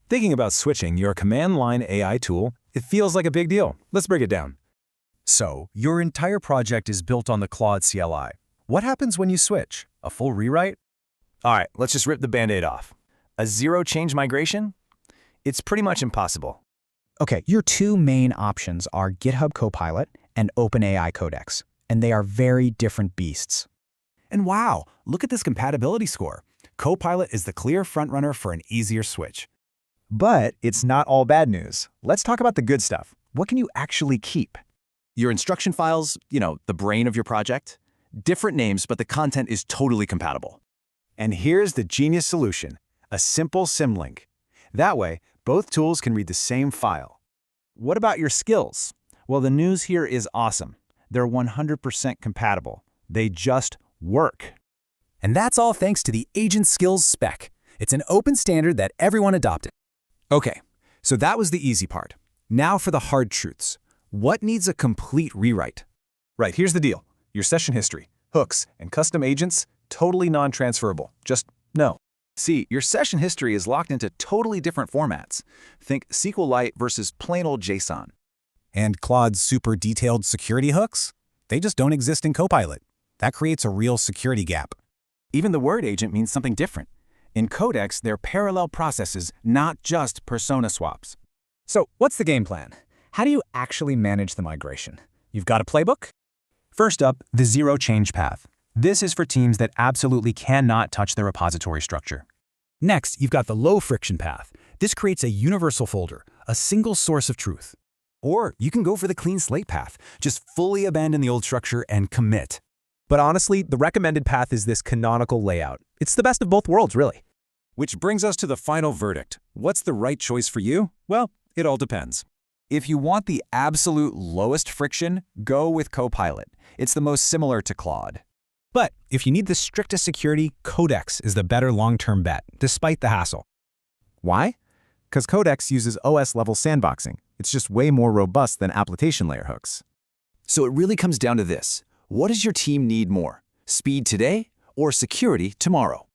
Thinking about switching your command line AI tool, it feels like a big deal. Let's break it down. So, your entire project is built on the Claude CLI. What happens when you switch? A full rewrite? All right, let's just rip the Band-Aid off. A zero-change migration? It's pretty much impossible. Okay, your two main options are GitHub Copilot and OpenAI Codex, and they are very different beasts. And wow, look at this compatibility score. Copilot is the clear frontrunner for an easier switch. But it's not all bad news. Let's talk about the good stuff. What can you actually keep? Your instruction files, the brain of your project. Different names, but the content is totally compatible. And here's the genius solution, a simple symlink. That way, both tools can read the same file. What about your skills? Well, the news here is awesome. They're 100% compatible. They just work. And that's all thanks to the Agent Skills spec. It's an open standard that everyone adopted. Okay, so that was the easy part. Now for the hard truths. What needs a complete rewrite? Right, here's the deal. Your session history, hooks, and custom agents, totally non-transferable. Just no. See, your session history is locked into totally different formats. Think SQLite versus plain old JSON. And Claude's super detailed security hooks? They just don't exist in Copilot. That creates a real security gap. Even the word agent means something different. In Codex, they're parallel processes, not just persona swaps. So, what's the game plan? How do you actually manage the migration? You've got a playbook? First up, the zero change path. This is for teams that absolutely cannot touch their repository structure. Next, you've got the low friction path. This creates a universal folder, a single source of truth. Or you can go for the clean slate path. Just fully abandon the old structure and commit. But honestly, the recommended path is this canonical layout. It's the best of both worlds, really. Which brings us to the final verdict. What's the right choice for you? Well, it all depends. If you want the absolute lowest friction, go with Copilot. It's the most similar to Claude. But if you need the strictest security, Codex is the better long-term bet, despite the hassle. Why? Because Codex uses OS-level sandboxing. It's just way more robust than application layer hooks. So it really comes down to this. What does your team need more? Speed today or security tomorrow?